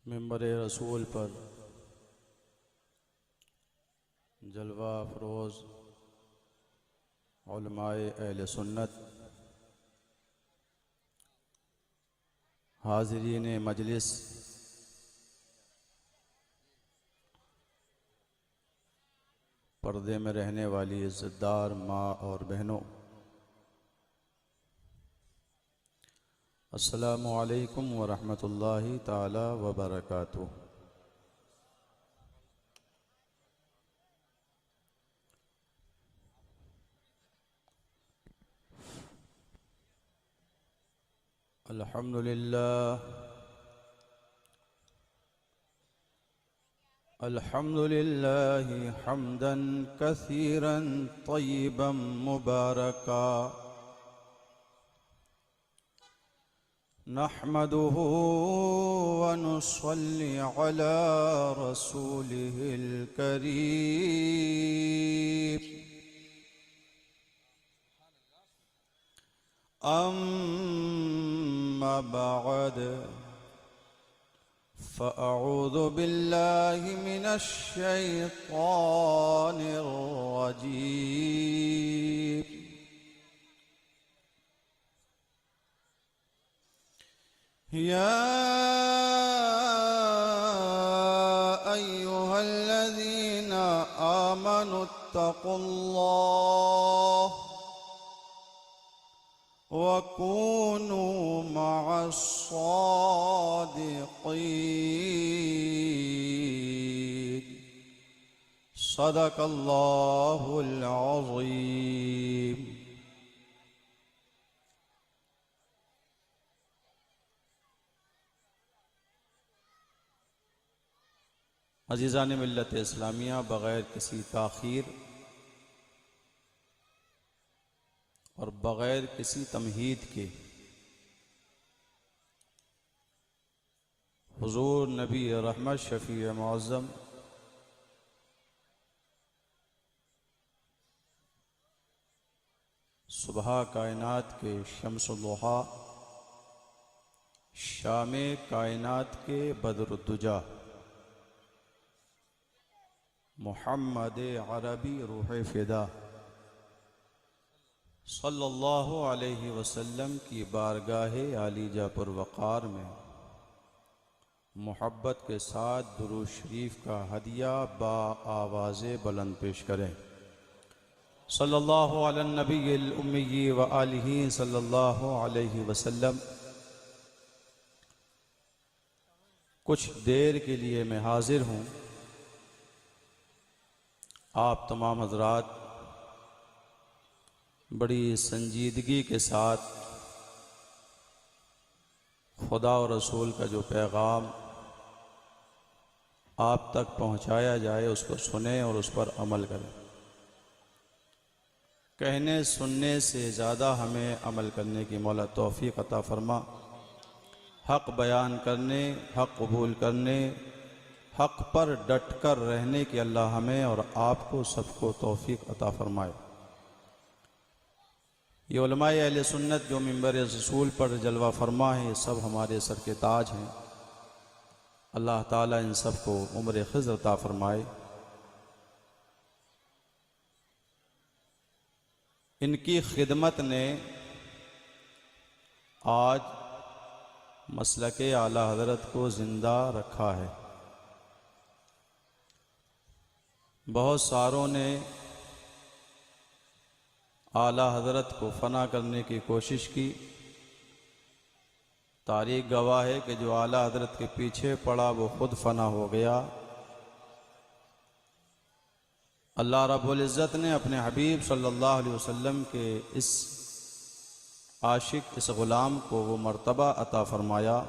मिंबर रसूल पर जलवा अफरोज़ उलमाए अहले सुन्नत, हाज़रीन मजलिस, पर्दे में रहने वाली इज़्ज़तदार माँ और बहनों, अस्सलामु अलैकुम व रहमतुल्लाहि ताला व बरकातुहू। अल्हम्दुलिल्लाहि हम्दन कसीरन तय्यिबन मुबारका नहमदुहु व नुसल्ली अला रसूलिहिल करीम। अम्मा बअद फ़अऊज़ु बिल्लाहि मिनश शैतानिर रजीम। या अय्युहल्लज़ीना आमनुत्तक़ुल्लाह वकूनू मअस्सादिक़ीन। सदक़ल्लाहुल अज़ीम। अज़ीज़ान मिल्लत इस्लामिया, बग़ैर किसी ताख़ीर और बग़ैर किसी तमहीद के हुज़ूर नबी रहमत शफ़ी मुअज़्ज़म सुबह कायनात के शम्सुल दुहा, शामे कायनात के बद्रुद्दुजा, मुहम्मद अरबी रूह फ़िदा सल्लल्लाहु अलैहि वसल्लम की बारगाह आलिजा पुरवक़ार में मोहब्बत के साथ दुरूद शरीफ का हदिया बा आवाज़ बुलंद पेश करें। सल्लल्लाहु अला नबील उम्मी व आलिही सल्लल्लाहु अलैहि वसल्लम। कुछ देर के लिए मैं हाजिर हूँ आप तमाम हज़रात बड़ी संजीदगी के साथ खुदा और रसूल का जो पैगाम आप तक पहुँचाया जाए उसको सुने और उस पर अमल करें। कहने सुनने से ज़्यादा हमें अमल करने की मौला तौफ़ीक़ अता फ़रमा। हक़ बयान करने, हक़ कबूल करने, हक़ पर डट कर रहने की अल्लाह हमें और आपको सबको तौफ़ीक़ अता फ़रमाए। ये उलमाए अहले सुन्नत जो मिंबर रसूल पर जलवा फरमा है, ये सब हमारे सर के ताज हैं। अल्लाह ताला इन सब को उम्र ख़िज़्र अता फ़रमाए। इनकी खिदमत ने आज मसलके आला हज़रत को ज़िंदा रखा है। बहुत सारों ने आला हज़रत को फ़ना करने की कोशिश की। तारीख़ गवाह है कि जो आला हज़रत के पीछे पड़ा वो ख़ुद फ़ना हो गया। अल्लाह रब्बुल इज़्ज़त ने अपने हबीब सल्लल्लाहु अलैहि वसल्लम के इस आशिक, इस ग़ुलाम को वो मर्तबा अता फ़रमाया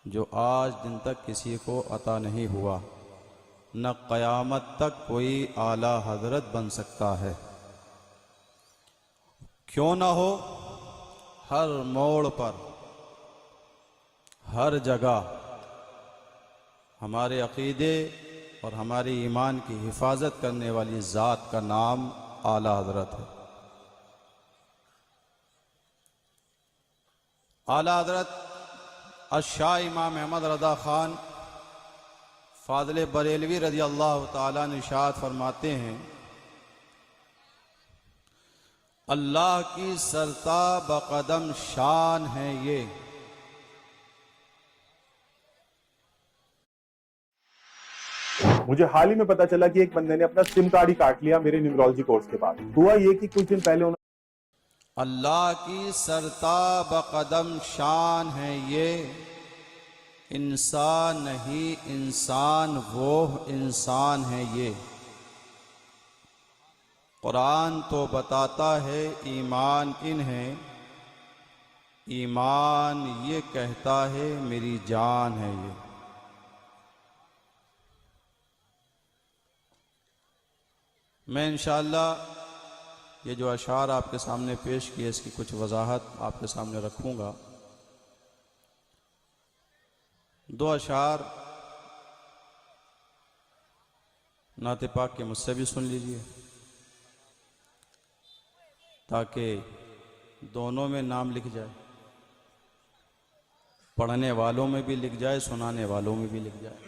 जो आज दिन तक किसी को अता नहीं हुआ, न क़यामत तक कोई आला हज़रत बन सकता है। क्यों ना हो, हर मोड़ पर, हर जगह हमारे अक़ीदे और हमारे ईमान की हिफाजत करने वाली ज़ात का नाम आला हज़रत है। आला हज़रत अशाह इमाम अहमद रदा ख़ान फ़ाज़िल बरेलवी रज़ी अल्लाह ताला अन्हु इरशाद फरमाते हैं, अल्लाह की सरता बकदम शान है ये। मुझे हाल ही में पता चला कि एक बंदे ने अपना सिम कार्ड ही काट लिया मेरे न्यूमरोलॉजी कोर्स के बाद। हुआ ये कि कुछ दिन पहले अल्लाह की सरता बकदम शान है ये, इंसान नहीं इंसान वो इंसान है ये। कुरान तो बताता है ईमान इन है, ईमान ये कहता है मेरी जान है ये। मैं इंशाअल्लाह ये जो अशार आपके सामने पेश किए इसकी कुछ वजाहत आपके सामने रखूँगा। दो अशार नाते पाक के मुझसे भी सुन लीजिए ताकि दोनों में नाम लिख जाए, पढ़ने वालों में भी लिख जाए, सुनाने वालों में भी लिख जाए।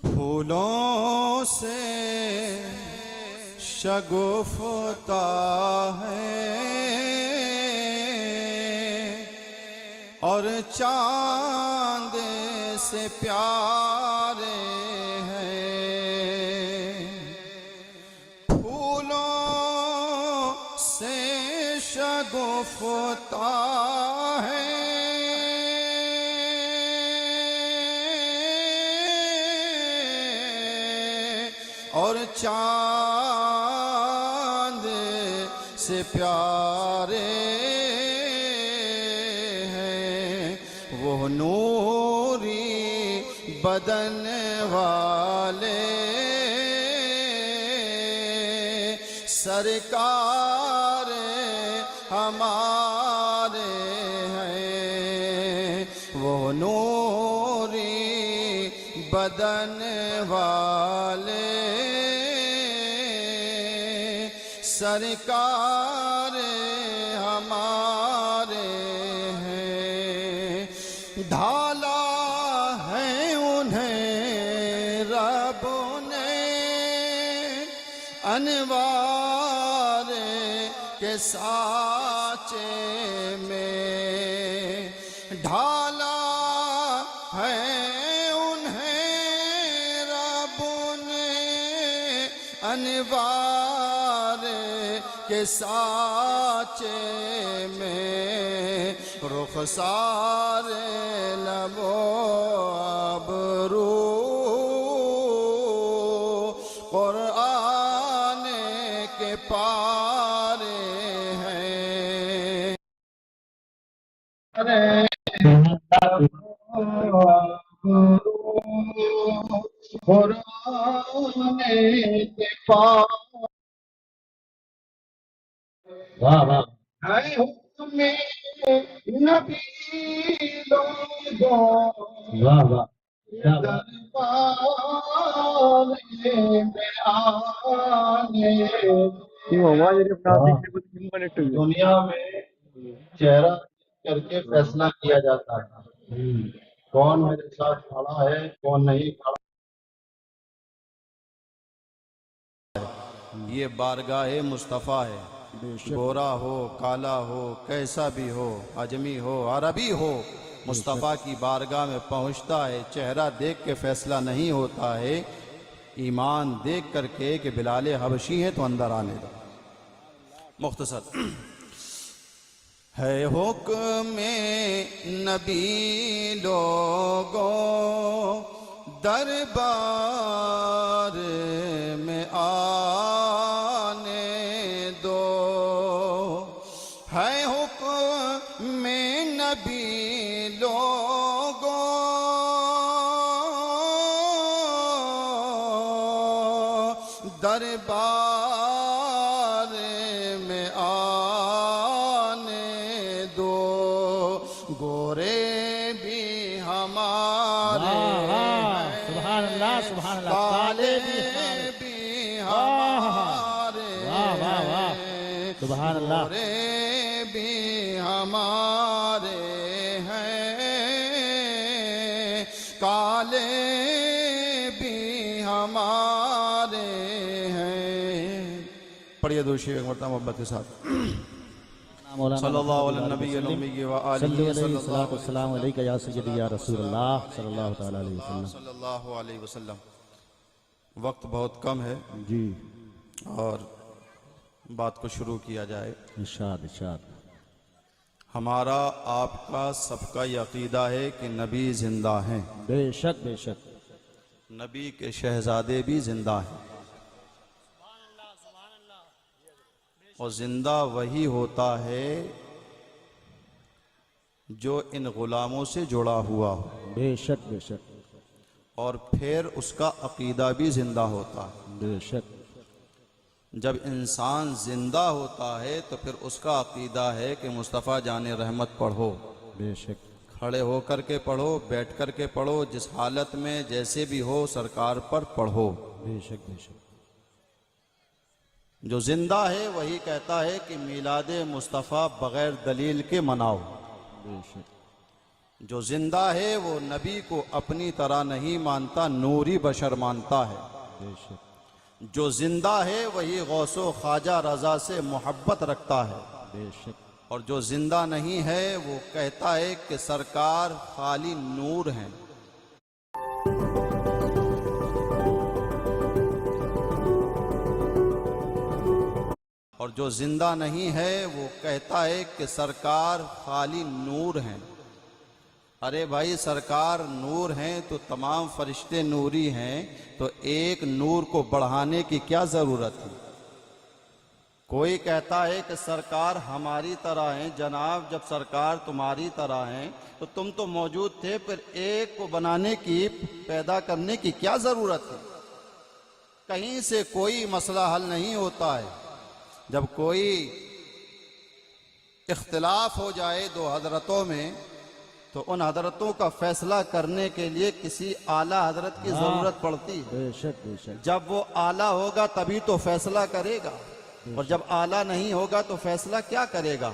फूलों से शगुफ्ता है और चांद से प्यारे हैं, फूलों से शगुफ्ता है और चांद से प्यारे हैं, वो नूरी बदन वाले सरकार हमारे हैं, वो नूरी बदन वाले सरकार हमारे हैं। ढाला है उन्हें रब ने अनवार के साचे में, ढाला है उन्हें रब ने अनवार के साचे में, रुखसार लबो अबरू कुरान के पारे हैं। कुरान के पारे वाह वाह है हुक्म नबी लोगों वाह वाह क्या बात। दरबार में आने। दुनिया में चेहरा करके फैसला किया जाता था, कौन मेरे साथ खड़ा है कौन नहीं खड़ा। ये बारगाह मुस्तफ़ा है, गोरा हो काला हो कैसा भी हो, अजमी हो अरबी हो, मुस्तफ़ा की बारगाह में पहुंचता है। चेहरा देख के फैसला नहीं होता है, ईमान देख करके कि बिलाले हबशी हैं तो अंदर आने दो। मुख्तसर है हुक्म नबी लोगों दरबार में आने दो, है हुक्म नबी लोगों दरबार में आने दो, गोरे भी हमारे सुभान अल्लाह सुभान अल्लाह, काले भी हमारे वाह वाह वाह सुभान अल्लाह। गोरे भी हमारे हैं, काले भी हमारे हैं। पढ़िए दो शेर मोहब्बत के साथ। सल्लल्लाहु अलैहि नबी व आलिहि सल्लल्लाहु अलैहि या सय्यदी या रसूलल्लाह सल्लल्लाहु तआला अलैहि वसल्लम। सल्लल्लाहु अलैहि वसल्लम। वक्त बहुत कम है जी, और बात को शुरू किया जाए। इरशाद इरशाद। हमारा आपका सबका ये अकीदा है कि नबी जिंदा हैं, बेशक बेशक। नबी के शहजादे भी जिंदा हैं, और जिंदा वही होता है जो इन गुलामों से जुड़ा हुआ हो, बेशक बेशक और फिर उसका अकीदा भी जिंदा होता है। बेशक। जब इंसान जिंदा होता है तो फिर उसका अकीदा है कि मुस्तफ़ा जाने रहमत पढ़ो, बेशक। खड़े हो कर के पढ़ो, बैठ कर के पढ़ो, जिस हालत में जैसे भी हो सरकार पर पढ़ो। बेशक बेशक। जो जिंदा है वही कहता है कि मीलाद मुस्तफ़ा बग़ैर दलील के मनाओ। बेशक। जो जिंदा है वो नबी को अपनी तरह नहीं मानता, नूरी बशर मानता है। बेशक। जो जिंदा है वही गौसो ख्वाजा रजा से मोहब्बत रखता है, बेशक। और जो जिंदा नहीं है वो कहता है कि सरकार खाली नूर हैं। और जो जिंदा नहीं है वो कहता है कि सरकार खाली नूर हैं। अरे भाई, सरकार नूर हैं तो तमाम फरिश्ते नूरी हैं, तो एक नूर को बढ़ाने की क्या जरूरत है? कोई कहता है कि सरकार हमारी तरह हैं। जनाब, जब सरकार तुम्हारी तरह हैं तो तुम तो मौजूद थे, फिर एक को बनाने की, पैदा करने की क्या जरूरत है? कहीं से कोई मसला हल नहीं होता है। जब कोई इख्तिलाफ हो जाए दो हजरतों में, तो उन हजरतों का फैसला करने के लिए किसी आला हजरत की जरूरत पड़ती है। बेशक बेशक। जब वो आला होगा तभी तो फैसला करेगा, और जब आला नहीं होगा तो फैसला क्या करेगा?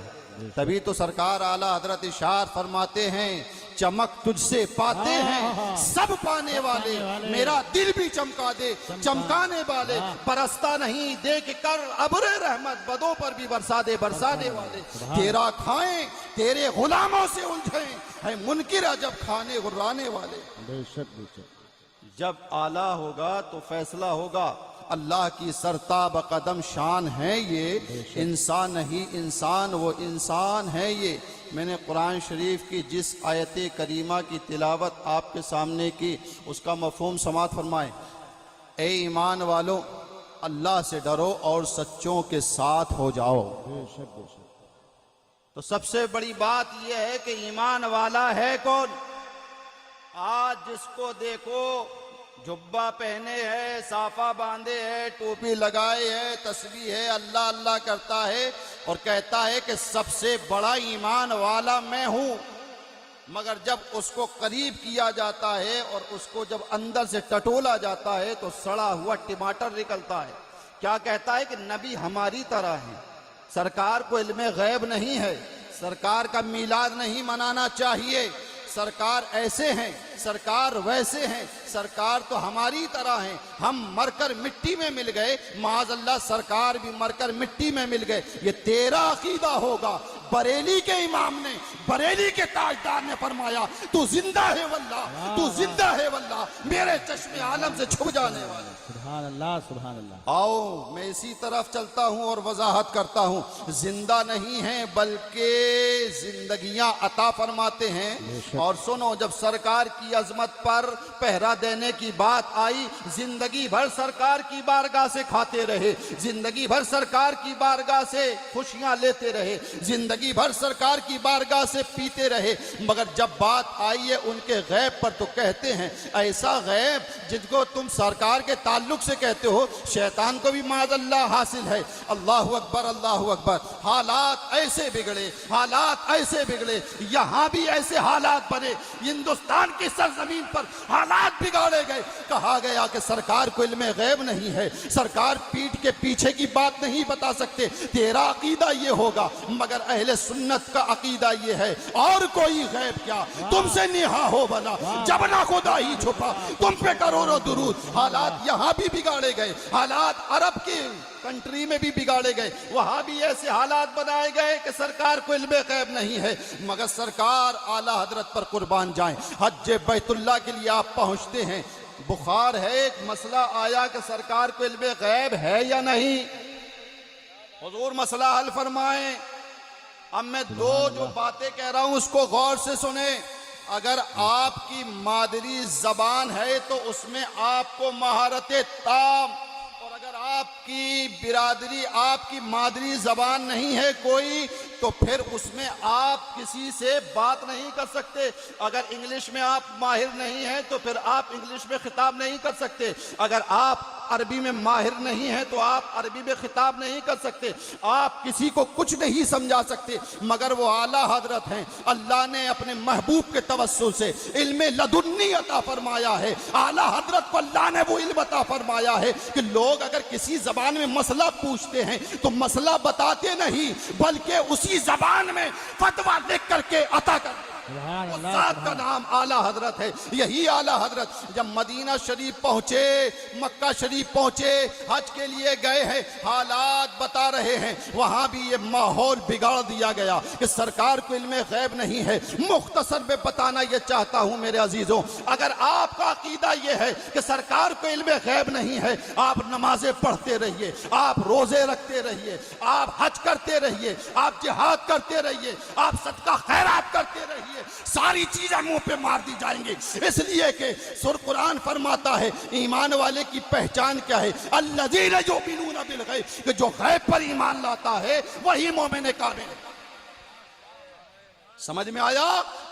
तभी तो सरकार आला हजरत इशार फरमाते हैं, चमक तुझसे पाते हैं सब पाने वाले, मेरा दिल भी चमका दे चमकाने वाले, बरसता नहीं देख कर अब्र रहमत, बदों पर भी बरसाने वाले। तेरा खाएं तेरे गुलामों से उलझे है मुनकिर अजब खाने गुर्राने वाले। बेशक बेशक। जब आला होगा तो फैसला होगा। अल्लाह की सरताब कदम शान है ये, इंसान नहीं इंसान वो इंसान है ये। मैंने कुरान शरीफ की जिस आयत करीमा की तिलावत आपके सामने की, उसका मफहूम समात फरमाएं। ए ईमान वालों, अल्लाह से डरो और सच्चों के साथ हो जाओ। बेशक बेशक। तो सबसे बड़ी बात यह है कि ईमान वाला है कौन? आज जिसको देखो जुब्बा पहने है, साफा बांधे है, टोपी लगाए है, तस्बीह है, अल्लाह अल्लाह करता है और कहता है कि सबसे बड़ा ईमान वाला मैं हूं। मगर जब उसको करीब किया जाता है और उसको जब अंदर से टटोला जाता है तो सड़ा हुआ टमाटर निकलता है। क्या कहता है कि नबी हमारी तरह है, सरकार को इल्मे गैब नहीं है, सरकार का मीलाद नहीं मनाना चाहिए, सरकार ऐसे हैं, सरकार वैसे हैं, सरकार तो हमारी तरह हैं, हम मरकर मिट्टी में मिल गए, माज़अल्लाह सरकार भी मरकर मिट्टी में मिल गए। ये तेरा अकीदा होगा। बरेली के इमाम ने, बरेली के ताजदार ने फरमाया, तू जिंदा है वल्लाह, तू जिंदा है वल्लाह, मेरे चश्मे आलम से छुप जाने वाले। सुभान अल्लाह सुभान अल्लाह। आओ मैं इसी तरफ चलता हूं और वजाहत करता हूं। जिंदा नहीं है बल्कि जिंदगियां अता फरमाते हैं। और सुनो, जब सरकार की अजमत पर पहरा देने की बात आई, जिंदगी भर सरकार की बारगाह से खाते रहे, जिंदगी भर सरकार की बारगाह से खुशियां लेते रहे, जिंदगी भर सरकार की बारगाह से पीते रहे। मगर जब बात आई है उनके गैब पर तो कहते हैं ऐसा गैब जिसको तुम सरकार के ताल्लुक से कहते हो, शैतान को भी माज़अल्लाह हासिल है। अल्लाहु अकबर अल्लाहु अकबर। हालात ऐसे बिगड़े, हालात ऐसे बिगड़े, यहां भी ऐसे हालात बने, हिंदुस्तान की सरजमीन पर हालात बिगाड़े गए। कहा गया कि सरकार को इल्मे गैब नहीं है, सरकार पीठ के पीछे की बात नहीं बता सकते। तेरा अकीदा ये होगा, मगर अहले अहले सुन्नत का अकीदा ये है, और कोई गैब क्या, तुमसे निहा हो भला, जब ना खुदा ही छुपा, तुम पे करोड़ों दुरूद। हालात यहाँ भी बिगाड़े गए, हालात अरब की कंट्री में भी बिगाड़े गए, वहां भी ऐसे हालात बनाए गए कि सरकार को इल्मे गैब नहीं है। मगर सरकार आला हजरत पर कुर्बान जाए, हज बैतुल्लाह के लिए आप पहुंचते हैं, बुखार है, एक मसला आया कि सरकार को इल्मे गैब है या नहीं, हुजूर मसला हल फरमाएं। अब मैं दो जो बातें कह रहा हूं उसको गौर से सुने। अगर आपकी मादरी जबान है तो उसमें आपको महारत ताम, और अगर आपकी बिरादरी, आपकी मादरी जबान नहीं है कोई, तो फिर उसमें आप किसी से बात नहीं कर सकते। अगर इंग्लिश में आप माहिर नहीं हैं तो फिर आप इंग्लिश में खिताब नहीं कर सकते। अगर आप अरबी में माहिर नहीं है तो आप अरबी में खिताब नहीं कर सकते। आप किसी को कुछ नहीं समझा सकते, मगर वो आला हजरत हैं। अल्लाह ने अपने महबूब के तवस्सुल से इल्मे लदुन्नी अता फरमाया है। आला हजरत को अल्लाह ने वो इल्म अता फरमाया है कि लोग अगर किसी जबान में मसला पूछते हैं तो मसला बताते नहीं, बल्कि उसी जबान में फतवा लिख करके अता कर, ज़ात का नाम आला हजरत है। यही आला हजरत जब मदीना शरीफ पहुंचे, मक्का शरीफ पहुंचे, हज के लिए गए हैं, हालात बता रहे हैं, वहां भी ये माहौल बिगाड़ दिया गया कि सरकार को इल्मे गैब नहीं है। मुख्तसर में बताना ये चाहता हूं मेरे अजीजों, अगर आपका अकीदा ये है कि सरकार को इल्मे गैब नहीं है, आप नमाजें पढ़ते रहिए, आप रोजे रखते रहिए, आप हज करते रहिए, आप जिहाद करते रहिए, आप सदका खैरात करते रहिए, सारी चीजें मुंह पे मार दी जाएंगी। इसलिए कि सुर कुरान फरमाता है ईमान वाले की पहचान क्या है, अल्लज़ीना युमिनूना बिल गैब, कि जो गैब पर ईमान लाता है वही मोमिन कामिल है। समझ में आया?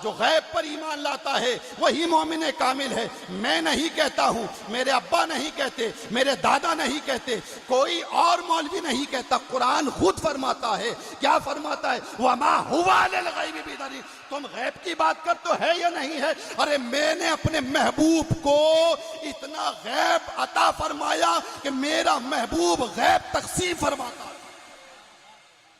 जो गैब पर ईमान लाता है वही मोमिन कामिल है। मैं नहीं कहता हूं, मेरे अब्बा नहीं कहते, मेरे दादा नहीं कहते, कोई और मौलवी नहीं कहता, कुरान खुद फरमाता है। क्या फरमाता है? वमा हुवा लिल गैबि बिदरीन। तुम गैब की बात कर तो है या नहीं है? अरे मैंने अपने महबूब को इतना गैब अता फरमाया कि मेरा महबूब गैब तकसीम फरमाता है।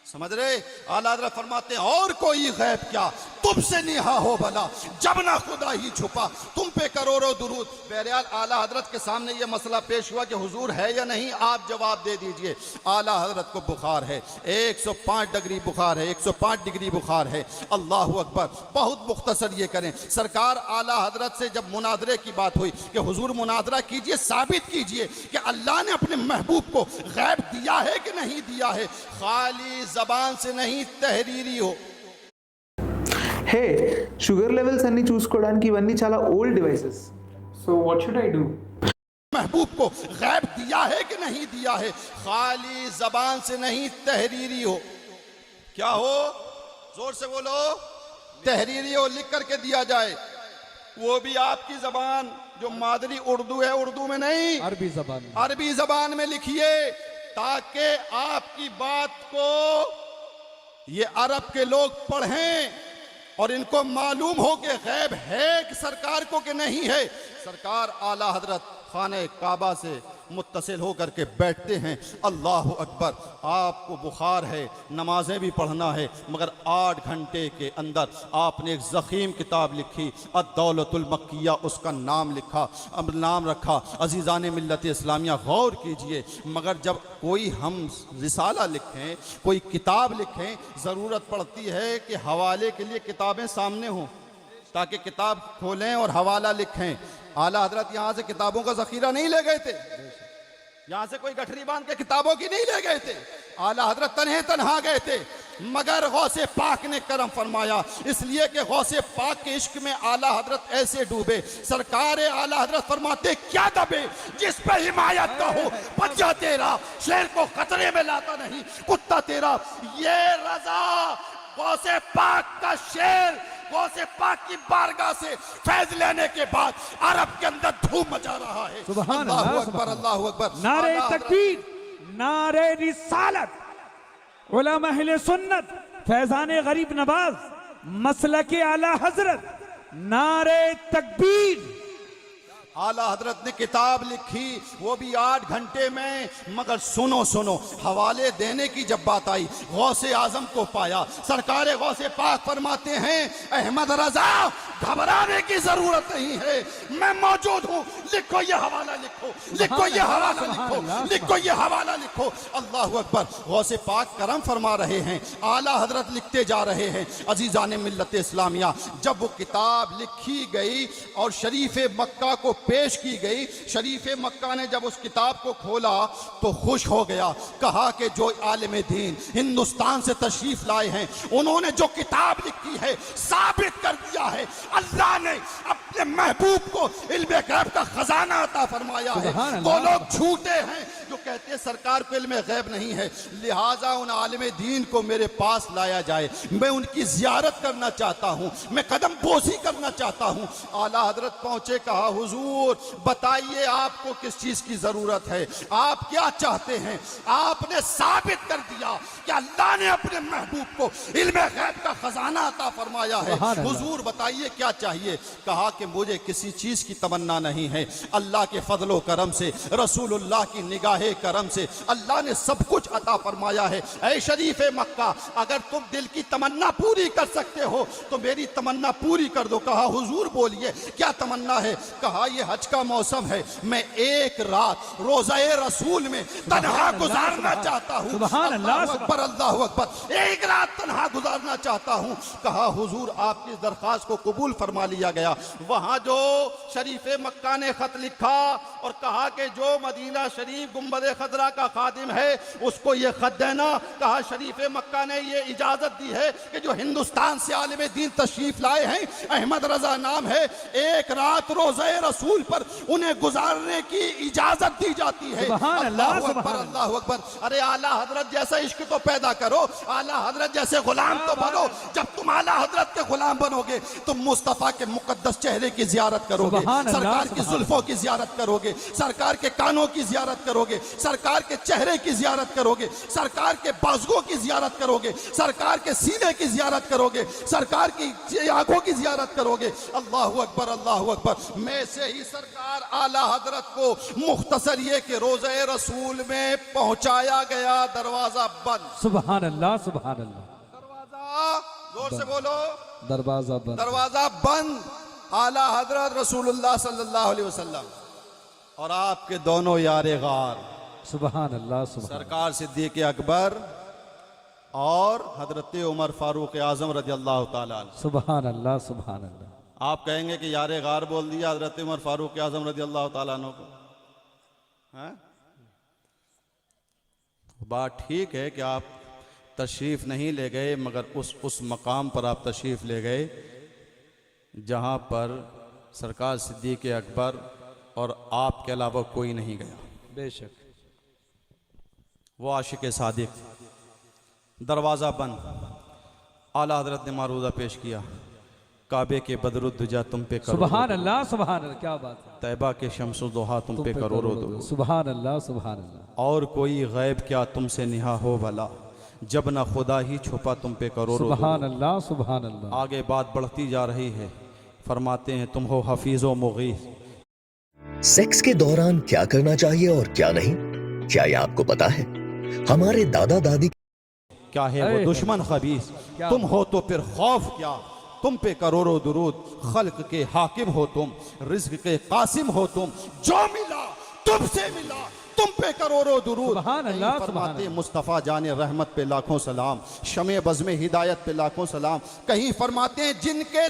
समझ रहे? आला हज़रत फरमाते हैं और कोई गैब क्या, तुमसे निहा हो भला, जब ना खुदा ही छुपा, तुम पे करोड़ों दुरूद। बहरहाल आला हज़रत के सामने ये मसला पेश हुआ कि हुजूर है या नहीं, आप जवाब दे दीजिए। आला हज़रत को बुखार है, 105 डिग्री बुखार है, 105 डिग्री बुखार है। अल्लाह अकबर। बहुत मुख्तसर ये करें, सरकार आला हज़रत से जब मुनाजरे की बात हुई कि हुजूर मुनाजरा कीजिए, साबित कीजिए कि अल्लाह ने अपने महबूब को गैब दिया है कि नहीं दिया है, खाली जबान से नहीं, तहरीरी हो। హే షుగర్ లెవెల్స్ అన్ని చూసుకోవడానికి ఇవన్నీ చాలా old devices. So what should I do? महबूब को गैब दिया है कि नहीं दिया है, खाली जबान से नहीं, तहरीरी हो। क्या हो? जोर से बोलो। तहरीरी हो, लिख करके दिया जाए, वो भी आपकी जबान जो मादरी उर्दू है, उर्दू में नहीं, अरबी जबान. अरबी जबान में लिखिए, ताकि आपकी बात को ये अरब के लोग पढ़ें और इनको मालूम हो कि गैब है कि सरकार को कि नहीं है। सरकार आला हजरत खाने काबा से मुत्तसिल होकर के बैठते हैं। अल्लाह अकबर। आपको बुखार है, नमाजें भी पढ़ना है, मगर 8 घंटे के अंदर आपने एक ज़ख़ीम किताब लिखी, अद-दौलतुल मक्किया, उसका नाम लिखा, अब नाम रखा। अजीज़ान मिल्लत इस्लामिया गौर कीजिए, मगर जब कोई हम रिसाला लिखें, कोई किताब लिखें, ज़रूरत पड़ती है कि हवाले के लिए किताबें सामने हों, ताकि किताब खोलें और हवाला लिखें। आला हजरत यहाँ से किताबों का ज़ख़ीरा नहीं ले गए थे, यहाँ से कोई गठरी बांध के किताबों की नहीं ले गए थे। आला हजरत तन्हे तन्हा गए थे, मगर गौसे पाक ने करम फरमाया, इसलिए कि गौसे पाक के इश्क में आला हजरत ऐसे डूबे। सरकार आला हजरत फरमाते, क्या दबे जिस पे हिमायत का हो, बच्चा तेरा शेर को खतरे में लाता नहीं, कुत्ता तेरा। ये रजा गौसे पाक का शेर गौसे पाक की बारगाह से फैज लेने के बाद अरब के अंदर धूम मचा रहा है। सुभान अल्लाह अल्लाह, अकबर, अल्लाह अकबर। नारे तकबीर, नारे रिसालत, उलमा अहले सुन्नत, फैजान गरीब नवाज, मसलके आला हजरत, नारे तकबीर। आला हजरत ने किताब लिखी, वो भी 8 घंटे में। मगर सुनो सुनो, हवाले देने की जब बात आई, गौसे आजम को पाया। सरकार गौसे पाक फरमाते हैं, अहमद रजा घबराने की जरूरत नहीं है, मैं मौजूद हूं। लिखो ये हवाला, लिखो लिखो ये हवाला, लिखो लिखो ये हवाला, लिखो। अल्लाह अकबर। गौसे पाक करम फरमा रहे हैं, आला हजरत लिखते जा रहे हैं। अजीजान मिल्लत इस्लामिया, जब वो किताब लिखी गई और शरीफ मक्का को पेश की गई, शरीफ मक्का ने जब उस किताब को खोला तो खुश हो गया। कहा कि जो आलिम दीन हिंदुस्तान से तशरीफ लाए हैं, उन्होंने जो किताब लिखी है साबित कर दिया है अल्लाह ने अपने महबूब को इल्म गैब का खजाना अता फरमाया है। वो लोग झूठे हैं जो कहते हैं सरकार को इल्म गैब नहीं है। लिहाजा उन आलिम दीन को मेरे पास लाया जाए, मैं उनकी जियारत करना चाहता हूं, मैं कदम बोसी करना चाहता हूं। आला हजरत पहुंचे, कहा हुजूर बताइए आपको किस चीज की जरूरत है, आप क्या चाहते हैं। आपने साबित कर दिया कि अल्लाह ने अपने महबूब को इल्म गैब का खजाना अता फरमाया है। हुजूर बताइए क्या चाहिए। कहा कि मुझे किसी चीज की तमन्ना नहीं है, अल्लाह के फजलो करम से, रसूलुल्लाह की निगाहे करम से अल्लाह ने सब कुछ अता फरमाया है। ऐ शरीफ मक्का, अगर तुम दिल की तमन्ना पूरी कर सकते हो तो मेरी तमन्ना पूरी कर दो। कहा हुजूर बोलिए क्या तमन्ना है। कहा ये हज का मौसम है, मैं एक रात रोज़ाए रसूल में तन्हा गुजारना चाहता हूँ। अल्लाह अकबर, अल्लाह अकबर। एक रात तन्हा गुजारना चाहता हूँ। कहा हुजूर आपकी दरख्वास्त को कबूल फरमा लिया गया। वहां जो शरीफ मक्का ने खत लिखा और कहा कि जो मदीना शरीफ गुंबद खजरा का खादिम है उसको ये खत देना। कहा शरीफ मक्का ने ये इजाजत दी है कि जो हिंदुस्तान से आलिम दीन तशरीफ लाए हैं, अहमद रजा नाम है, एक रात रोज़े रसूल पर उन्हें गुजारने की इजाजत दी जाती है। अल्लाह अकबर, अल्लाह अकबर। अरे आला हजरत जैसा इश्क तो पैदा करो, आला हजरत जैसे गुलाम तो बनो। जब तुम आला हजरत के गुलाम बनोगे तुम मुस्तफा के मुकद्दस चेहरे की जियारत करोगे, सरकार की जुल्फों की जियारत करोगे, सरकार के कानों की जियारत करोगे, सरकार के चेहरे की जियारत करोगे, सरकार के बाजुओं की जियारत करोगे, सरकार के सीने की जियारत करोगे, सरकार की आंखों की जियारत करोगे। अल्लाह अकबर, अल्लाह अकबर। में से ही सरकार आला हजरत को मुख्तसर ये के रोज़े रसूल में पहुंचाया गया। दरवाजा बंद। सुभान अल्लाह, सुभान अल्लाह। दरवाजा जोर से बोलो, दरवाजा बंद, दरवाजा बंद। आला हजरत रसूलुल्लाह सल्लल्लाहु अलैहि वसल्लम और आपके दोनों यारे गार, सुभान अल्लाह, सुभान सरकार सिद्दीक अकबर और हजरत उमर फारूक आजम रज़ियल्लाहु ताला अन्हु। सुभान अल्लाह, सुभान अल्लाह। आप कहेंगे कि यारे गार बोल दिया हजरत उमर फारूक आजम रज़ियल्लाहु ताला अन्हु को, हैं? बात ठीक है कि आप तशरीफ़ नहीं ले गए, मगर उस मकाम पर आप तशरीफ़ ले गए जहाँ पर सरकार सिद्दीक अकबर और आपके अलावा कोई नहीं गया। बेशक वो आशिक सादिक। दरवाज़ा बंद। आला हजरत ने मारूज़ा पेश किया, काबे के बदरुद्दुजा तुम पे करो, सुभान अल्लाह, सुभान अल्लाह। क्या बात है। तैबा के शम्सुद्दोहा तुम पे करोड़ों दो, सुभान अल्लाह, सुभान अल्लाह। और कोई गैब क्या तुमसे निहा हो भला, जब ना खुदा ही छुपा तुम पे करोड़ों दो। सुभान अल्लाह, सुभान अल्लाह। आगे बात बढ़ती जा रही है। फरमाते हैं तुम हो हफीज़ व मुगीस। सेक्स के दौरान क्या करना चाहिए और क्या नहीं, क्या ये आपको पता है? हमारे दादा दादी क्या है वो दुश्मन खबीस, तुम हो तो फिर खौफ क्या, तुम पे करोड़ों दुरूद, खल्क के हाकिम हो तुम, रिज्क के कासिम हो तुम, जो मिला तुमसे मिला, तुम पे करोड़ों दुरूद। सुभान अल्लाह, फरमाते मुस्तफ़ा जाने रहमत पे लाखों सलाम, शमे बज़्म हिदायत पे लाखों सलाम। कहीं फरमाते हैं जिनके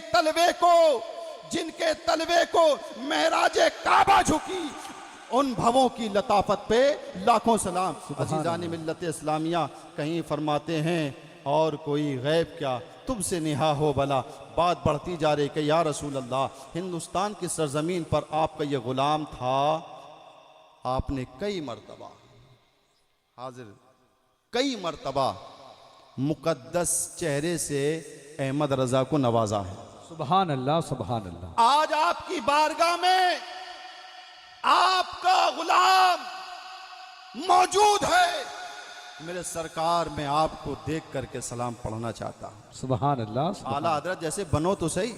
तलवे को महराजे काबा झुकी, उन भवों की लताफत पे लाखों सलाम। अज़ीज़ान मिल्लत इस्लामिया कहीं फरमाते हैं और कोई गैब क्या तुमसे निहा हो भला। बात बढ़ती जा रही कि या रसूल अल्लाह, हिंदुस्तान की सरजमीन पर आपका ये गुलाम था, आपने कई मरतबा हाजिर, कई मरतबा मुकद्दस चेहरे से अहमद रजा को नवाजा है। सुभान अल्लाह, सुभान अल्लाह। आज आपकी बारगाह में आपका गुलाम मौजूद है। मेरे सरकार में आपको देख करके सलाम पढ़ना चाहता हूं। सुभान अल्लाह, सुभान आला हजरत जैसे बनो तो सही।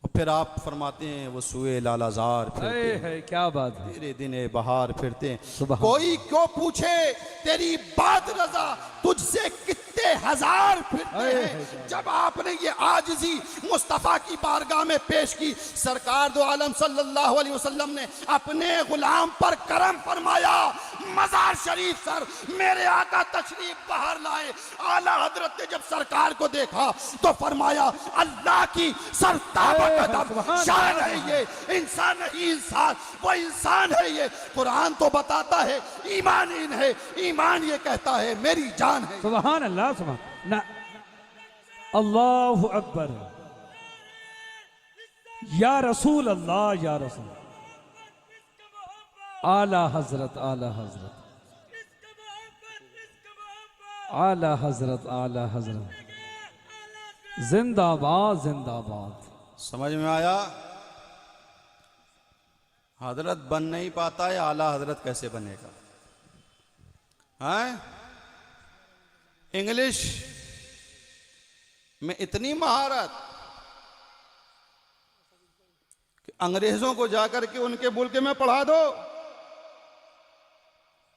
और फिर आप फरमाते हैं वो सुए लालाजार फिरते हैं, है क्या बात है। तेरे दिने बहार फिरते हैं। सुभान। कोई क्यों पूछे तेरी बात रजा, तुझसे कितने हजार फिरते हैं। जब आपने ये आजिज़ी मुस्तफ़ा की बारगाह में पेश की, सरकार दो आलम सल्लल्लाहु अलैहि वसल्लम ने अपने गुलाम पर करम फरमाया। मजार शरीफ सर मेरे आका तशरीफ बाहर लाए। आला हजरत ने जब सरकार को देखा तो फरमाया अल्लाह की सरताबत शान है ये, इंसान नहीं इंसान, वो इंसान है ये। कुरान तो बताता है ईमान इन है, ईमान ये कहता है मेरी जान है। सुभान अल्लाह सुभान ना, अल्लाहु अकबर। या रसूल अल्लाह, या रसूल। आला हजरत, आला हजरत, आला हजरत, आला हजरत, जिंदाबाद जिंदाबाद। समझ में आया? हजरत बन नहीं पाता है, आला हजरत कैसे बनेगा? हैं? इंग्लिश में इतनी महारत कि अंग्रेजों को जाकर के उनके मुल्क में पढ़ा दो,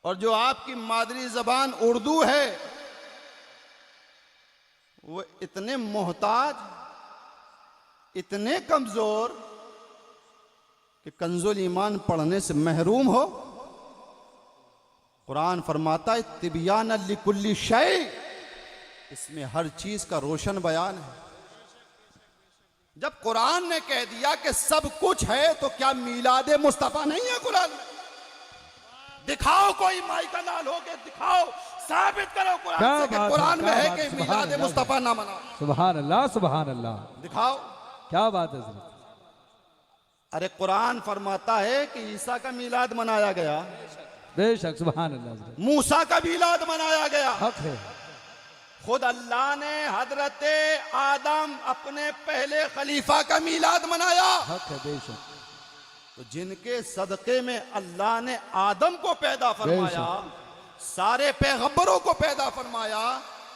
और जो आपकी मादरी जबान उर्दू है वो इतने मोहताज, इतने कमजोर कि कंजुल ईमान पढ़ने से महरूम हो। कुरान फरमाता है तिबियान लिकुल्ली शै, इसमें हर चीज का रोशन बयान है। जब कुरान ने कह दिया कि सब कुछ है तो क्या मीलादे मुस्तफा नहीं है कुरान में? दिखाओ कोई माई का लाल हो के दिखाओ, साबित करो कुरान से कि कुरान में है कि मीलादे मुस्तफा ना मनाओ। सुभान अल्लाह, सुभान अल्लाह। दिखाओ क्या बात है हजरत। अरे कुरान फरमाता है कि ईसा का मीलाद मनाया गया, बेशक सुभान अल्लाह हजरत। मूसा का मीलाद मनाया गया। हक है। खुद अल्लाह ने हजरत आदम अपने पहले खलीफा का मीलाद मनाया। हक है बेशक। तो जिनके सदक़े में अल्लाह ने आदम को पैदा फरमाया, सारे पैगंबरों को पैदा फरमाया,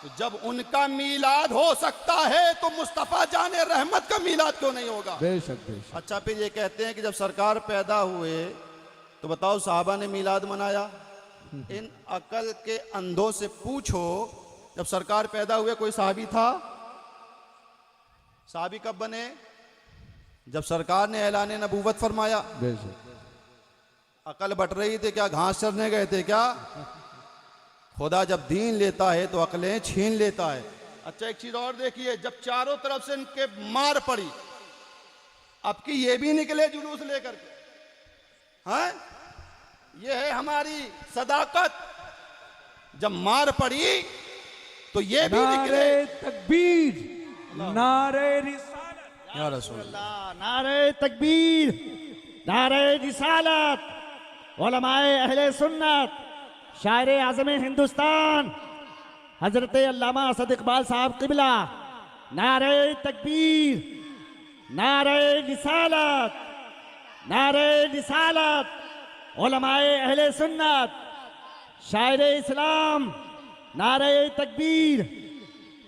तो जब उनका मीलाद हो सकता है तो मुस्तफ़ा जाने रहमत का मीलाद क्यों नहीं होगा? बेशक बेशक। अच्छा, फिर ये कहते हैं कि जब सरकार पैदा हुए तो बताओ साहबा ने मीलाद मनाया? इन अकल के अंधों से पूछो, जब सरकार पैदा हुए कोई साहबी था? साहबी कब बने? जब सरकार ने ऐलान नबूवत फरमाया। बेशक। अकल बट रही थी क्या? घास चरने गए थे क्या? खुदा जब दीन लेता है तो अकलें छीन लेता है। अच्छा, एक चीज और देखिए, जब चारों तरफ से इनके मार पड़ी, अब की ये भी निकले जुलूस लेकर के, हैं? ये है हमारी सदाकत। जब मार पड़ी तो ये भी निकले। नारे तकबीर, नारे रिसालत। या रसूल अल्लाह। नारे तकबीर, नारे रिसालत, उलमाए अहले सुन्नत, शायर आज़म हिंदुस्तान हजरत अल्लामा असद इकबाल साहब क़िबला। नारे तकबीर, नारे रिसालत, नारे रिसालत, उलमाए अहले सुन्नत, शायर इस्लाम, नारे तकबीर,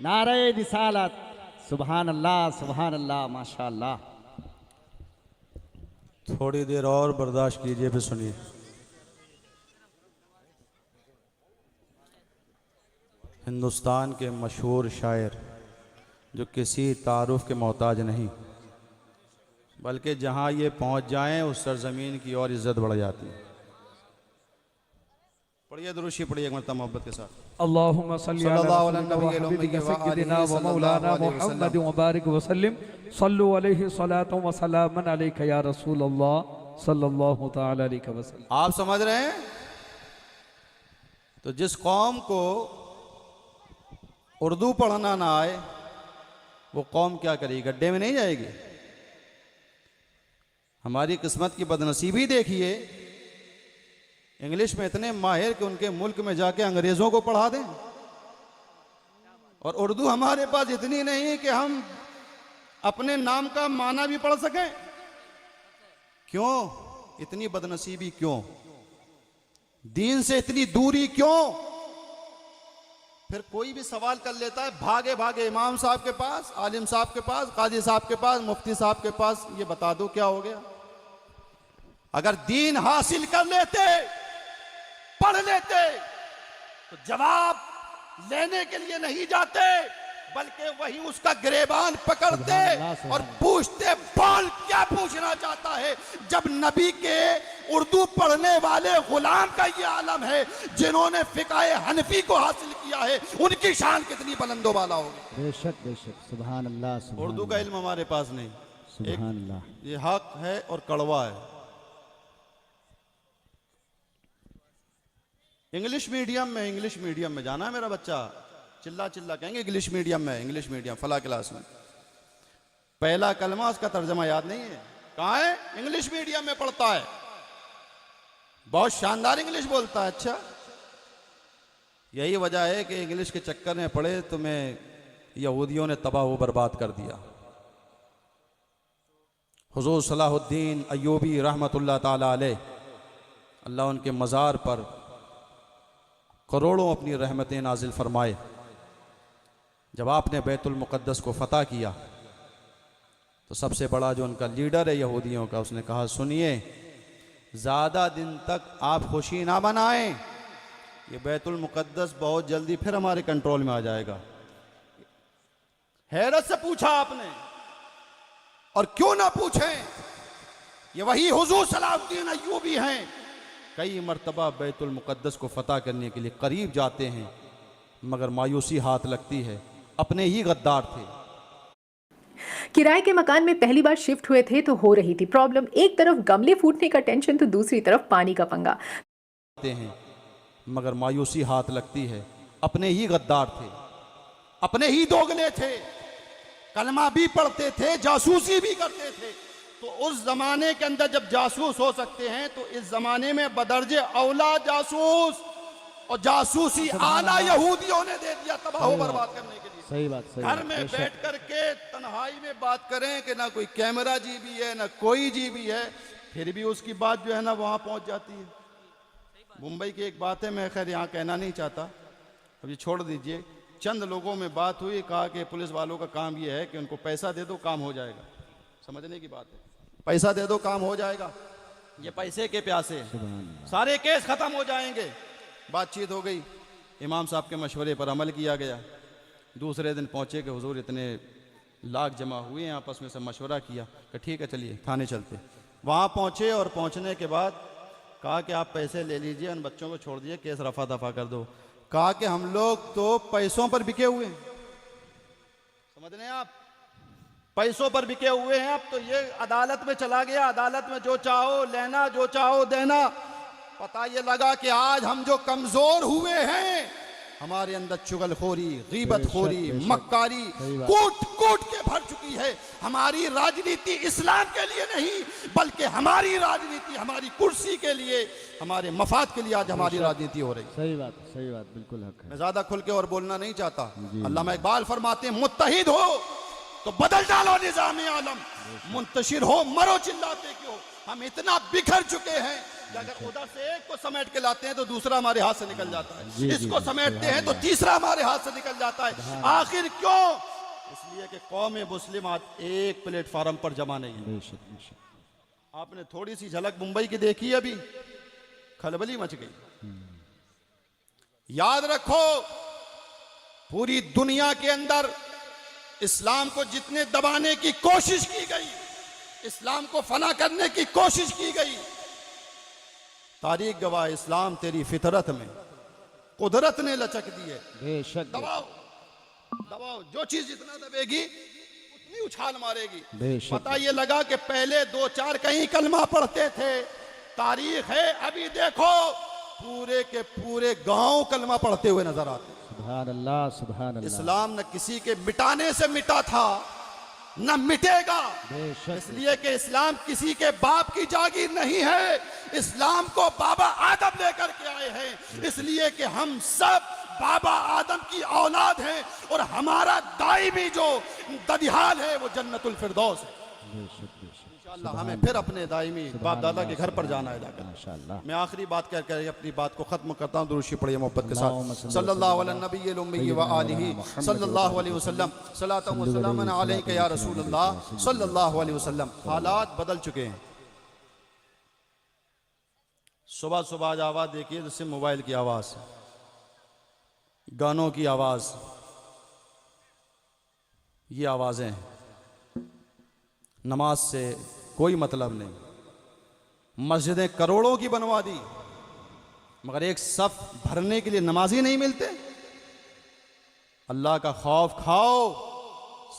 नारे रिसालत। सुभान अल्लाह, सुभान अल्लाह, माशा अल्लाह। थोड़ी देर और बर्दाश्त कीजिए, फिर सुनिए। हिंदुस्तान के मशहूर शायर जो किसी तारुफ के मोहताज नहीं, बल्कि जहाँ ये पहुँच जाएं उस सरजमीन की और इज्जत बढ़ जाती है। पढ़िए दुरूशी पढ़िए एक मरतबा मोहब्बत के साथ। अल्लाहुम्मा सल्ली अला रसूलिका व हबीबिका सय्यिदिना व मौलाना मुहम्मद व बारिक व सल्लिम सल्लु अलैहि सलातु व सलामन अलैका या रसूल अल्लाह सल्लल्लाहु तआला अलैहि वसल्लम। आप समझ रहे हैं? तो जिस कौम को उर्दू पढ़ना ना आए वो कौम क्या करेगी? गड्ढे में नहीं जाएगी। हमारी किस्मत की बदनसीबी देखिए, इंग्लिश में इतने माहिर कि उनके मुल्क में जाके अंग्रेजों को पढ़ा दें, और उर्दू हमारे पास इतनी नहीं कि हम अपने नाम का माना भी पढ़ सकें। क्यों इतनी बदनसीबी? क्यों दीन से इतनी दूरी? क्यों फिर कोई भी सवाल कर लेता है, भागे भागे इमाम साहब के पास, आलिम साहब के पास, काजी साहब के पास, मुफ्ती साहब के पास, ये बता दो क्या हो गया। अगर दीन हासिल कर लेते, पढ़ लेते, तो जवाब लेने के लिए नहीं जाते, बल्कि वही उसका गिरेबान पकड़ते और पूछते, बोल क्या पूछना चाहता है। जब नबी के उर्दू पढ़ने वाले गुलाम का ये आलम है, जिन्होंने फिकाए हनफी को हासिल किया है, उनकी शान कितनी बुलंदो वाला होगी। बेशक बेशक, सुभान अल्लाह, सुभान उर्दू का इल्म हमारे पास नहीं, सुभान अल्लाह। ये हक है और कड़वा है। इंग्लिश मीडियम में जाना है मेरा बच्चा, चिल्ला चिल्ला कहेंगे इंग्लिश मीडियम में, इंग्लिश मीडियम फला क्लास में। पहला कलमा उसका तर्जमा याद नहीं है, कहाँ है? इंग्लिश मीडियम में पढ़ता है, बहुत शानदार इंग्लिश बोलता है। अच्छा, यही वजह है कि इंग्लिश के चक्कर में पड़े तुम्हें यहूदियों ने तबाह व बर्बाद कर दिया। हुजूर सलाहुद्दीन अय्यूबी रहमतुल्लाह ताला अलैह, अल्लाह उनके मज़ार पर करोड़ों अपनी रहमतें नाजिल फरमाए। जब आपने बैतुल मुक़द्दस को फ़तह किया तो सबसे बड़ा जो उनका लीडर है यहूदियों का, उसने कहा, सुनिए, ज़्यादा दिन तक आप खुशी ना बनाएं, ये बैतुल मुक़द्दस बहुत जल्दी फिर हमारे कंट्रोल में आ जाएगा। हैरत से पूछा आपने, और क्यों ना पूछें, ये वही हुजूर सलाहुद्दीन अय्यूबी हैं। कई मर्तबा बैतुल मुक़द्दस को फ़तह करने के लिए करीब जाते हैं, मगर मायूसी हाथ लगती है, अपने ही गद्दार थे। किराए के मकान में पहली बार शिफ्ट हुए थे तो हो रही थी प्रॉब्लम, एक तरफ गमले फूटने का टेंशन तो दूसरी तरफ पानी का पंगा। हैं मगर मायूसी हाथ लगती है, अपने ही गद्दार थे, अपने ही दोगले थे, कलमा भी पढ़ते थे, जासूसी भी करते थे। तो उस जमाने के अंदर जब जासूस हो सकते हैं, तो इस जमाने में बदर्जे औला जासूस और जासूसी आला यहूदियों ने दे दिया तबाह बर्बाद करने के लिए। सही बात, सही घर में बैठ करके तन्हाई में बात करें कि ना कोई कैमरा जी भी है ना कोई जी भी है, फिर भी उसकी बात जो है ना वहां पहुंच जाती है। मुंबई की एक बात है, मैं खैर यहाँ कहना नहीं चाहता, अभी छोड़ दीजिए। चंद लोगों में बात हुई, कहा कि पुलिस वालों का काम ये है कि उनको पैसा दे दो काम हो जाएगा। समझने की बात है, पैसा दे दो काम हो जाएगा, ये पैसे के प्यासे सारे केस खत्म हो जाएंगे। बातचीत हो गई, इमाम साहब के मशवरे पर अमल किया गया। दूसरे दिन पहुंचे कि हुजूर इतने लाख जमा हुए हैं, आपस में से मशवरा किया कि ठीक है चलिए थाने चलते। वहाँ पहुँचे और पहुँचने के बाद कहा कि आप पैसे ले लीजिए, उन बच्चों को छोड़ दीजिए, केस रफा दफा कर दो। कहा कि हम लोग तो पैसों पर बिके हुए हैं, समझ रहे हैं आप, पैसों पर बिके हुए हैं। अब तो ये अदालत में चला गया, अदालत में जो चाहो लेना, जो चाहो देना। पता ये लगा कि आज हम जो कमजोर हुए हैं, हमारे अंदर चुगलखोरी, गीबतखोरी, मक्कारी कूट कूट के भर चुकी है। हमारी राजनीति इस्लाम के लिए नहीं, बल्कि हमारी राजनीति हमारी कुर्सी के लिए, हमारे मफाद के लिए आज हमारी राजनीति हो रही है। सही बात, सही बात, बिल्कुल हक है। मैं ज्यादा खुल के और बोलना नहीं चाहता। अल्लामा इकबाल फरमाते हैं, मुत्तहिद हो तो बदल डालो निज़ाम आलम, मुंतशिर हो मरो चिल्लाते क्यों। हम इतना बिखर चुके हैं कि अगर उधर से एक को समेट के लाते हैं तो दूसरा हमारे हाथ से निकल जाता है, इसको समेटते हैं तो तीसरा हमारे हाथ से निकल जाता है। आखिर क्यों? इसलिए कि कौम मुस्लिम आज एक प्लेटफार्म पर जमा नहीं है। आपने थोड़ी सी झलक मुंबई की देखी, अभी खलबली मच गई। याद रखो, पूरी दुनिया के अंदर इस्लाम को जितने दबाने की कोशिश की गई, इस्लाम को फना करने की कोशिश की गई, तारीख गवाह इस्लाम तेरी फितरत में कुदरत ने लचक दी है। बेशक, दबाओ दबाओ, जो चीज जितना दबेगी उतनी उछाल मारेगी। पता ये लगा कि पहले दो चार कहीं कलमा पढ़ते थे, तारीख है अभी देखो पूरे के पूरे गांव कलमा पढ़ते हुए नजर आते। सुभान अल्लाह, सुभान अल्लाह। इस्लाम न किसी के मिटाने से मिटा था न मिटेगा, इसलिए कि इस्लाम किसी के बाप की जागीर नहीं है। इस्लाम को बाबा आदम लेकर के आए हैं, इसलिए कि हम सब बाबा आदम की औलाद हैं और हमारा दाई भी जो ददिहाल है वो जन्नतुल फिरदौस है। इंशाअल्लाह हमें फिर अपने दायमी बाप दादा के घर पर जाना है जाकर। माशाअल्लाह। मैं आखिरी बात कह कर अपनी बात को खत्म करता हूँ। दुरूद पढ़िए मोहब्बत के साथ। सल्लल्लाहु अला नबी उम्मी व आलिही सल्लल्लाहु अलैहि वसल्लम सलातु व सलामन अलैका या रसूलल्लाह सल्लल्लाहु अलैहि वसल्लम। हालात बदल चुके हैं। सुबह सुबह आज आवाज़ देखिए जैसे मोबाइल की आवाज़, गानों की आवाज़, ये आवाज़ें हैं। नमाज से कोई मतलब नहीं। मस्जिदें करोड़ों की बनवा दी मगर एक सफ भरने के लिए नमाजी नहीं मिलते। अल्लाह का खौफ खाओ।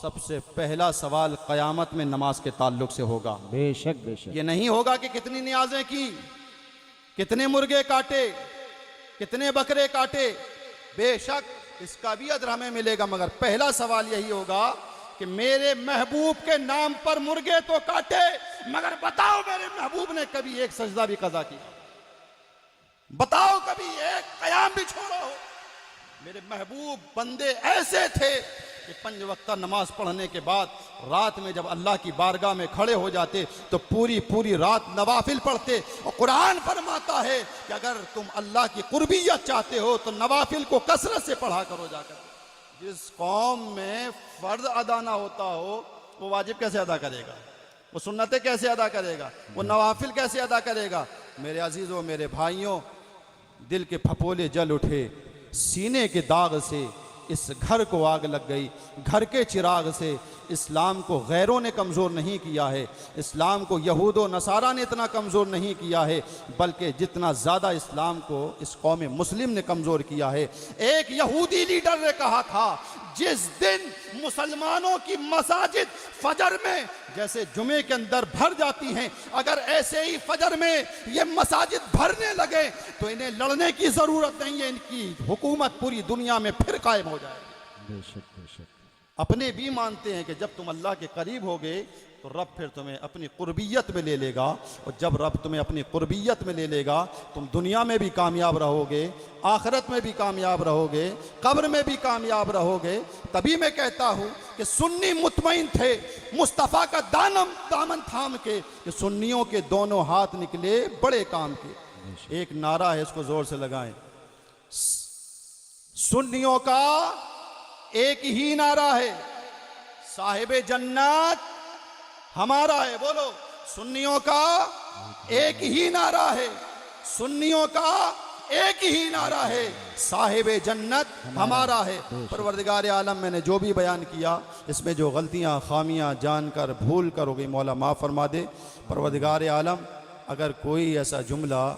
सबसे पहला सवाल क़यामत में नमाज के ताल्लुक से होगा। बेशक बेशक। ये नहीं होगा कि कितनी नियाजें की, कितने मुर्गे काटे, कितने बकरे काटे। बेशक इसका भी अदर हमें मिलेगा मगर पहला सवाल यही होगा कि मेरे महबूब के नाम पर मुर्गे तो काटे मगर बताओ मेरे महबूब ने कभी एक सजदा भी कज़ा किया? बताओ कभी एक क़याम भी छोड़ा हो? मेरे महबूब बंदे ऐसे थे कि 5 वक्त नमाज पढ़ने के बाद रात में जब अल्लाह की बारगाह में खड़े हो जाते तो पूरी पूरी रात नवाफिल पढ़ते। और कुरान फरमाता है कि अगर तुम अल्लाह की कुर्बियत चाहते हो तो नवाफिल को कसरत से पढ़ा करो जाकर। जिस कौम में फर्ज अदा ना होता हो वो वाजिब कैसे अदा करेगा? वो सुन्नतें कैसे अदा करेगा? वो नवाफिल कैसे अदा करेगा? मेरे अजीज़ों, मेरे भाइयों, दिल के फपोले जल उठे। सीने के दाग से इस घर को आग लग गई। घर के चिराग से इस्लाम को गैरों ने कमज़ोर नहीं किया है। इस्लाम को यहूद व नसारा ने इतना कमज़ोर नहीं किया है बल्कि जितना ज़्यादा इस्लाम को इस कौम मुस्लिम ने कमज़ोर किया है। एक यहूदी लीडर ने कहा था जिस दिन मुसलमानों की मसाजिद फजर में जैसे जुमे के अंदर भर जाती हैं, अगर ऐसे ही फजर में ये मसाजिद भरने लगे तो इन्हें लड़ने की ज़रूरत नहीं है। इनकी हुकूमत पूरी दुनिया में फिर कायम हो जाएगी। बेशक बेशक। अपने भी मानते हैं कि जब तुम अल्लाह के करीब होगे तो रब फिर तुम्हें अपनी कुर्बियत में ले लेगा। और जब रब तुम्हें अपनी कुर्बियत में ले लेगा तुम दुनिया में भी कामयाब रहोगे, आखिरत में भी कामयाब रहोगे, कब्र में भी कामयाब रहोगे। तभी मैं कहता हूँ कि सुन्नी मुतमईन थे मुस्तफ़ा का दामन थाम के कि सुन्नियों के दोनों हाथ निकले बड़े काम के। एक नारा है, इसको जोर से लगाएं। सुन्नियों का एक ही नारा है, साहिबे जन्नत हमारा है। बोलो, सुन्नियों का एक ही नारा है, सुन्नियों का एक ही नारा है, साहिबे जन्नत हमारा है। परवरदिगार आलम, मैंने जो भी बयान किया इसमें जो गलतियां खामियां जानकर भूल कर हो गई मौला माफ़ फरमा दे। परवरदिगार आलम, अगर कोई ऐसा जुमला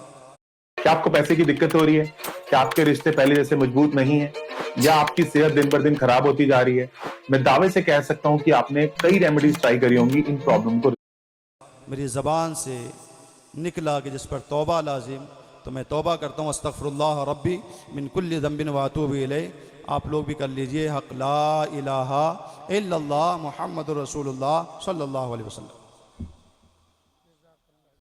क्या आपको पैसे की दिक्कत हो रही है? क्या आपके रिश्ते पहले जैसे मजबूत नहीं है? या आपकी सेहत दिन पर दिन खराब होती जा रही है? मैं दावे से कह सकता हूं कि आपने कई रेमेडीज ट्राई करी होंगी इन प्रॉब्लम को। मेरी ज़बान से निकला कि जिस पर तौबा लाजिम, तो मैं तौबा करता हूँ। अस्तगफिरुल्लाह रब्बी मिन कुल्लि ज़ंबिन व अतूबु इलैह। आप लोग भी कर लीजिए। हक़ ला इलाहा इल्लल्लाह मुहम्मदुर रसूलुल्लाह सल्लल्लाहु अलैहि वसल्लम।